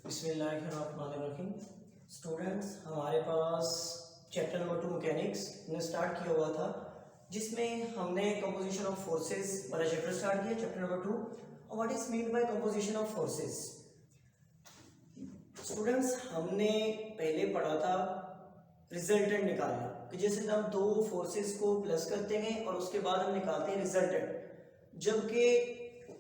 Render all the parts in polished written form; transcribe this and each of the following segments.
बिस्मिल्लाहिर्रहमानिर्रहीम। स्टूडेंट्स, हमारे पास chapter number 2 mechanics ने स्टार्ट किया हुआ था, जिसमें हमने कंपोजिशन ऑफ फोर्सेस वाला चैप्टर स्टार्ट किया, चैप्टर नंबर 2। और what is mean bye composition of forces. Students, हमने पहले पढ़ा था रिजल्टेंट निकालना, कि जैसे हम दो फोर्सेस को प्लस करते हैं और उसके बाद हम निकालते हैं रिजल्टेंट। जबकि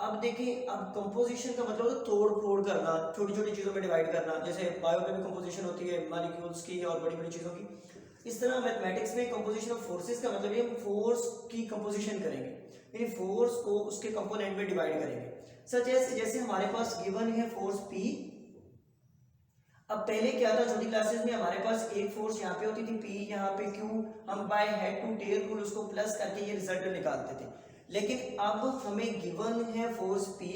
अब देखें, अब कंपोजिशन का मतलब है तोड़ फोड़ करना, छोटी छोटी चीज़ों में डिवाइड करना। जैसे बायो में भी कंपोजिशन होती है मॉलिक्यूल्स की और बड़ी बड़ी चीज़ों की। इस तरह मैथमेटिक्स में कंपोजिशन ऑफ फोर्सेस का मतलब ये हम फोर्स की कंपोजिशन करेंगे, यानी फोर्स को उसके कंपोनेंट में डिवाइड करेंगे। सच जैसे हमारे पास गिवन है फोर्स P। अब पहले क्या था, छोटी क्लासेस में हमारे पास एक फोर्स यहाँ पे होती थी P, यहाँ पे Q, हम by head to tail rule उसको प्लस करके ये रिजल्ट निकालते थे। लेकिन अब हमें गिवन है फोर्स P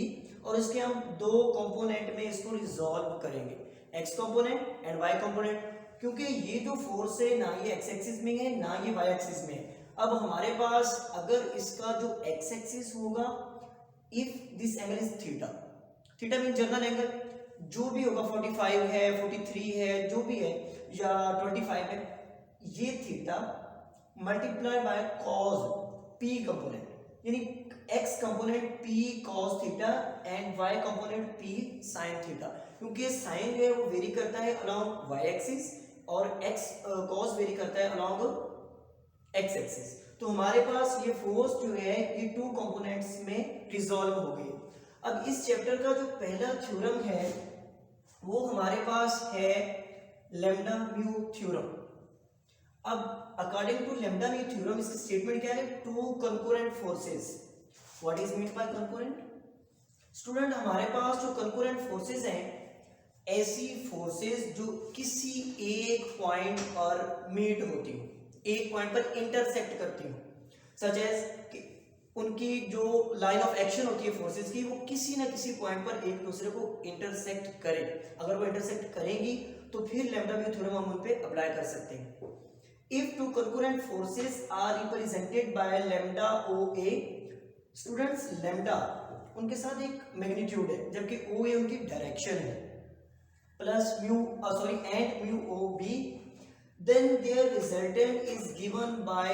और इसके हम दो कंपोनेंट में इसको रिजॉल्व करेंगे, x component and y component. क्योंकि ये जो फोर्स है ना ये x एक्सिस में है ना ये y एक्सिस में है। अब हमारे पास अगर इसका जो x एक्सिस होगा, if this angle is theta, theta mean general angle, जो भी होगा 45 है 43 है जो भी है या 25 है, ये theta multiply by cos P component, यानी x component P cos theta and y component P sin theta. क्योंकि sin जो है वो वेरी करता है अलोंग y एक्सिस और x cos वेरी करता है अलोंग x एक्सिस। तो हमारे पास ये फोर्स जो है ये टू कंपोनेंट्स में रिजॉल्व हो गई। अब इस चैप्टर का जो पहला थ्योरम है वो हमारे पास है लैम्डा म्यू थ्योरम। अब according to lambda mu theorem इसकी स्टेटमेंट क्या है, two concurrent forces. What is mean by concurrent? Student, हमारे पास जो कंकरेंट फोर्सेस हैं, ऐसी फोर्सेस जो किसी एक पॉइंट पर मीट होती हो, एक पॉइंट पर इंटरसेक्ट करती हो। सच एज कि उनकी जो लाइन ऑफ एक्शन होती है फोर्सेस की, वो किसी ना किसी पॉइंट पर एक दूसरे को इंटरसेक्ट करे। अगर वो इंटरसेक्ट करेंगी तो फिर लैम्डा म्यू थ्योरम हम उन पे अप्लाई कर सकते हैं। If two concurrent forces are represented by lambda O A. Students, lambda उनके साथ एक मैग्नीट्यूड है, जबकि ओ ए उनकी डायरेक्शन है, plus mu and mu O B, then their resultant is given by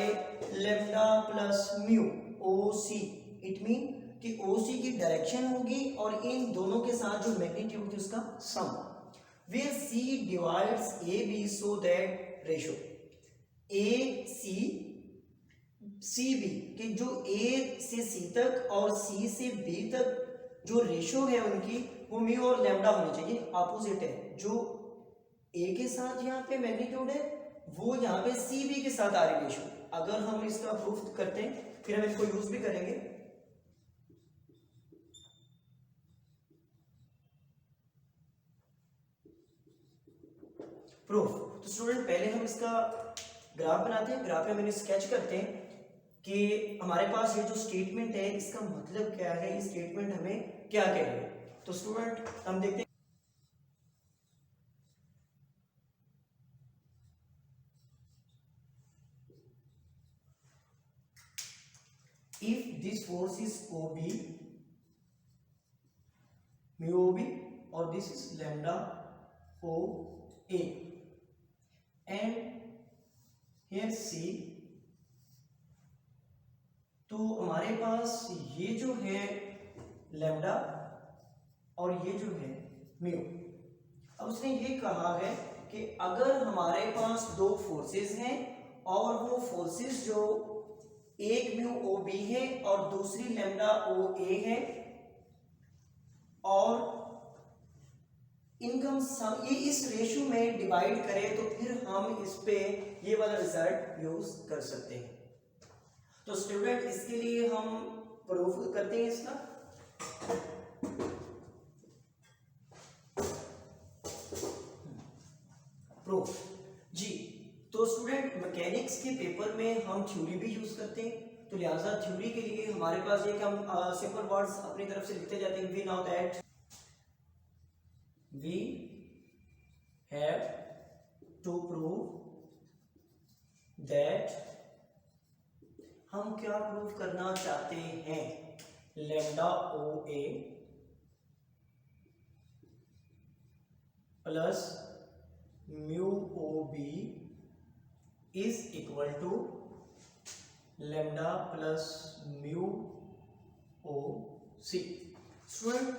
lambda plus mu OC। It mean कि OC की direction होगी और इन दोनों के साथ जो मैग्नीट्यूड है उसका सम, where C divides AB so that ratio AC CB कि जो A से C तक और C से B तक जो रेशो है उनकी वो म्यू और लैम्डा होनी चाहिए, अपोजिट है। जो A के साथ यहाँ पे मैग्नीट्यूड है वो यहाँ पे CB के साथ आ रही रेशो। अगर हम इसका प्रूफ करते हैं फिर हम इसको यूज भी करेंगे। प्रूफ तो स्टूडेंट, पहले हम इसका ग्राफ बनाते हैं, ग्राफ में हम स्केच करते हैं कि हमारे पास ये जो स्टेटमेंट है इसका मतलब क्या है, ये स्टेटमेंट हमें क्या कह रही है। तो स्टूडेंट हम देखते हैं, if this force is OB mu OB or this is lambda OA and here C, तो हमारे पास ये जो है लैम्डा और ये जो है म्यू। अब उसने ये कहा है कि अगर हमारे पास दो फोर्सेस हैं और वो फोर्सेस जो एक म्यू ओ बी है और दूसरी लैम्डा ओ ए है और इनका सम ये इस रेशियो में डिवाइड करें तो फिर हम इस पे ये वाला रिजल्ट यूज कर सकते हैं। तो स्टूडेंट, इसके लिए हम प्रूफ करते हैं इसका। प्रूफ जी, तो स्टूडेंट मैकेनिक्स के पेपर में हम थ्योरी भी यूज करते हैं, तो लिहाजा थ्योरी के लिए हमारे पास ये कि हम सिंपल वर्ड्स अपनी तरफ से लिखते जाते हैं। We know that we have to prove that, हम क्या प्रूव करना चाहते हैं, lambda O A plus mu O B is equal to lambda plus mu O C. Student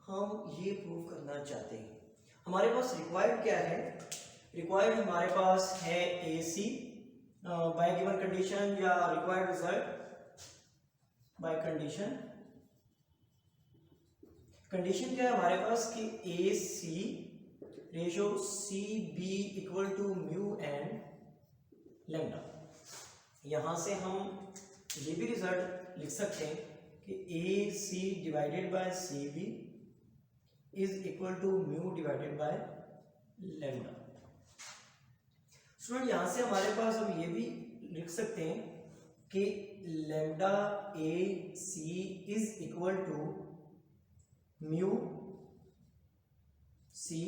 हम ये प्रूव करना चाहते हैं, हमारे पास रिक्वायर्ड क्या है, रिक्वायर्ड हमारे पास है A C by given condition या required result by condition. Condition क्या है हमारे पास कि A C ratio C B equal to mu and lambda. यहां से हम ये भी रिजल्ट लिख सकते हैं कि A C divided by C B is equal to mu divided by lambda. Student यहां से हमारे पास हम ये भी लिख सकते हैं कि lambda A C is equal to mu C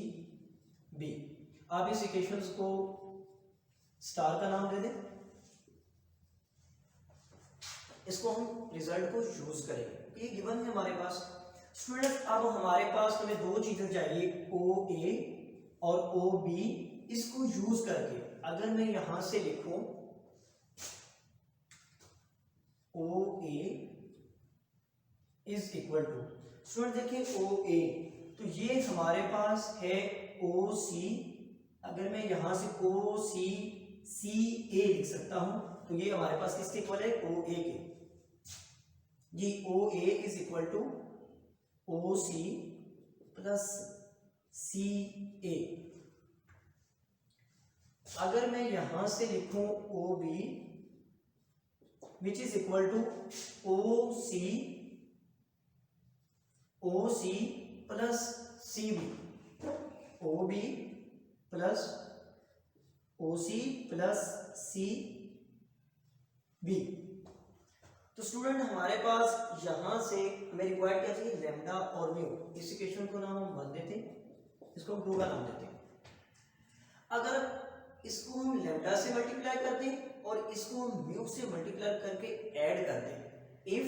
B. आप इस इक्वेशंस को स्टार का नाम दे दें, इसको हम रिजल्ट को यूज करेंगे। ये गिवन है हमारे पास। स्टूडेंट्स अब हमारे पास हमें दो चीजें चाहिए, ओ ए और ओ बी। इसको यूज करके अगर मैं यहां से लिखूं ओ A is equal to, student देखिए ओ ए, तो ये हमारे पास है ओ सी। अगर मैं यहां से ओ सी सी ए लिख सकता हूं तो ये हमारे पास किसके इक्वल है, ओ ए के। जी O A is equal to O C plus C A. अगर मैं यहां से लिखूं O B which is equal to O C plus C B, O B plus O C plus C B. तो student हमारे पास यहां से हमें रिक्वायर्ड क्या चाहिए, लेमडा और म्यू। इस इक्वेशन को नाम हम 1 देते हैं, इसको हम 2 का नाम देते हैं। अगर इसको हम लेमडा से मल्टीप्लाई कर दें और इसको हम म्यू से मल्टीप्लाई करके ऐड कर दें, if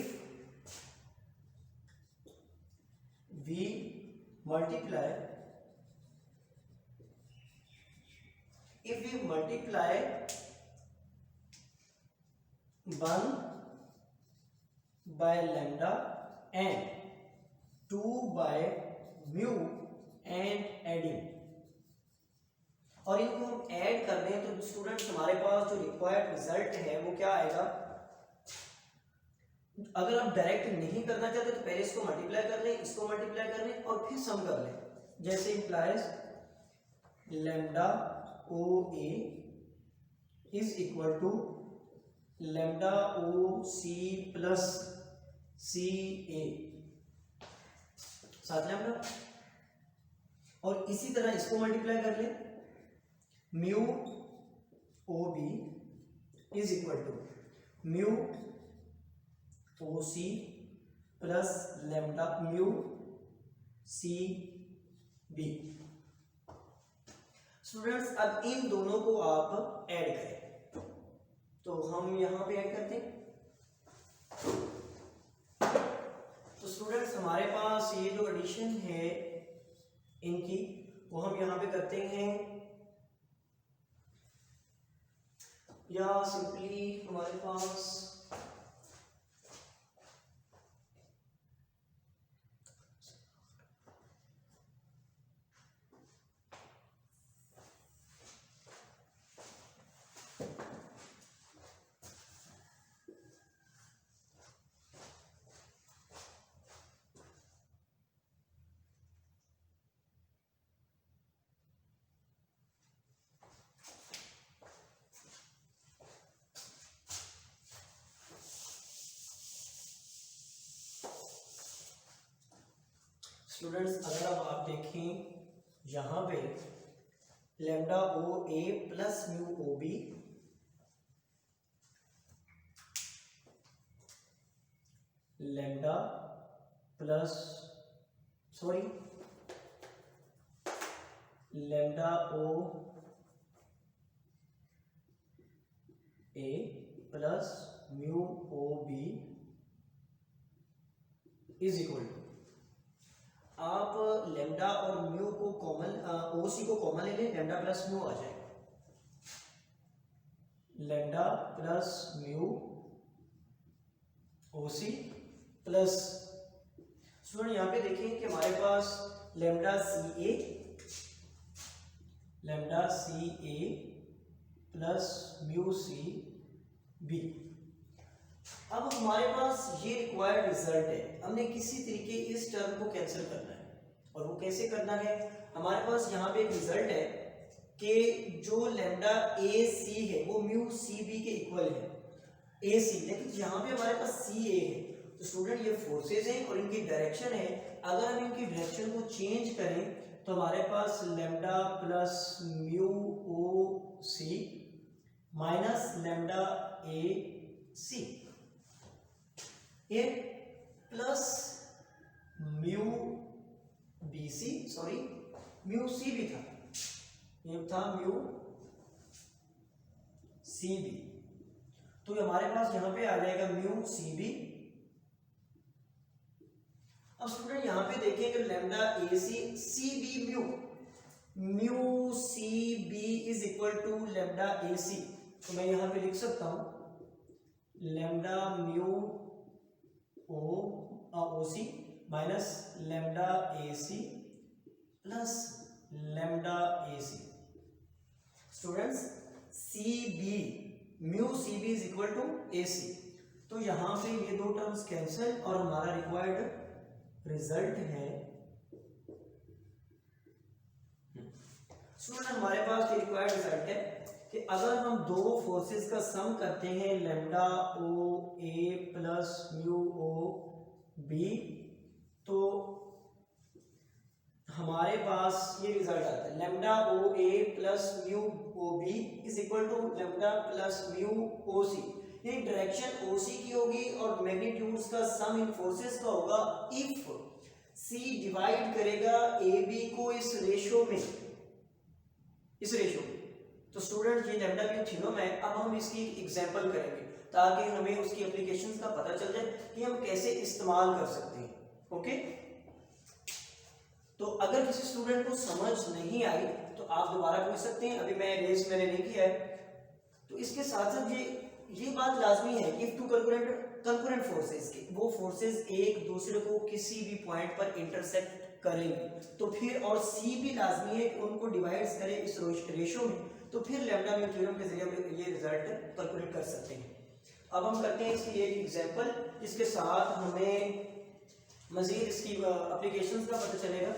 we multiply one by lambda and 2 by mu and adding, और इनको हम ऐड कर दें तो स्टूडेंट्स हमारे पास जो रिक्वायर्ड रिजल्ट है वो क्या आएगा। अगर आप डायरेक्ट नहीं करना चाहते तो पहले इसको मल्टीप्लाई कर लें, इसको मल्टीप्लाई कर लें और फिर सम कर लें। जैसे implies lambda O A is equal to lambda O C plus C A साथ लेमडा, और इसी तरह इसको मल्टीप्लाई कर लें, mu O B is equal to mu O C plus lambda mu C B. Students अब इन दोनों को आप ऐड करें, तो हम यहां पे ऐड करते हैं। तो स्टूडेंट्स हमारे पास ये जो एडिशन है इनकी वो हम यहां पे करते हैं, या सिंपली हमारे पास स्टूडेंट्स अगर अब आप देखें यहां पे lambda O A plus mu O B lambda plus lambda O A plus mu O B is equal to, आप लेमडा और म्यू को कॉमन, ओसी को कॉमन ले लें, लेमडा प्लस म्यू आ जाएगा, lambda plus mu OC plus, student यहाँ पे देखिए कि हमारे पास lambda C A plus mu C B. अब हमारे पास ये रिक्वायर्ड रिजल्ट है, हमने किसी तरीके इस टर्म को कैंसिल करना है, और वो कैसे करना है, हमारे पास यहाँ पे एक रिजल्ट है कि जो लेमडा ए सी है वो म्यू सी बी के इक्वल है, ए सी, लेकिन यहाँ पे हमारे पास सी ए है। तो स्टूडेंट ये फोर्सेस हैं और इनकी डायरेक्शन है, अगर हम इनकी डायरेक्शन को चेंज करें तो हमारे पास lambda plus mu O C minus lambda A C, ये plus mu B C, sorry mu C B था, ये था म्यू सी बी, तो हमारे पास यहां पे आ जाएगा म्यू सी बी। अब स्टूडेंट यहां पे देखिए कि lambda A C C B mu C B is equal to lambda A C, तो मैं यहां पे लिख सकता हूं lambda mu O C minus lambda A C plus lambda A C. Students C B mu C B is equal to A C, तो यहां पे ये दो टर्म्स कैंसिल और हमारा रिक्वायर्ड रिजल्ट है, स्टूडेंट हमारे पास ये रिक्वायर्ड रिजल्ट है कि अगर हम दो फोर्सेस का सम करते हैं lambda O A plus mu O B, तो हमारे पास ये रिजल्ट आता है lambda O A plus mu O B is equal to lambda plus mu O C. ये डायरेक्शन ओ सी की होगी और मैग्नीट्यूड्स का सम इन फोर्सेस का होगा इफ सी डिवाइड करेगा ए बी को इस रेशियो में, इस रेशियो में। तो स्टूडेंट ये लेमडा म्यू थ्योरम है, अब हम इसकी एग्जांपल करेंगे ताकि हमें उसकी एप्लीकेशंस का पता चल जाए कि हम कैसे इस्तेमाल कर सकते हैं। ओके, तो अगर किसी स्टूडेंट को समझ नहीं आई तो आप दोबारा पूछ सकते हैं, अभी मैं रेस मैंने नहीं किया है। तो इसके साथ साथ ये बात लाजमी है कि इफ टू कंकरेंट फोर्सेस के वो फोर्सेस एक दूसरे को किसी भी पॉइंट पर इंटरसेक्ट करेंगे तो फिर, और सी भी लाजमी है कि उनको डिवाइड्स करे इस रेशियो में, तो फिर लेमडा म्यू थ्योरम के जरिए हम ये रिजल्ट कैलकुलेट कर सकते हैं। अब हम करते हैं इसकी एक एग्जांपल जिसके साथ हमें मजीद इसकी एप्लीकेशंस का पता चलेगा।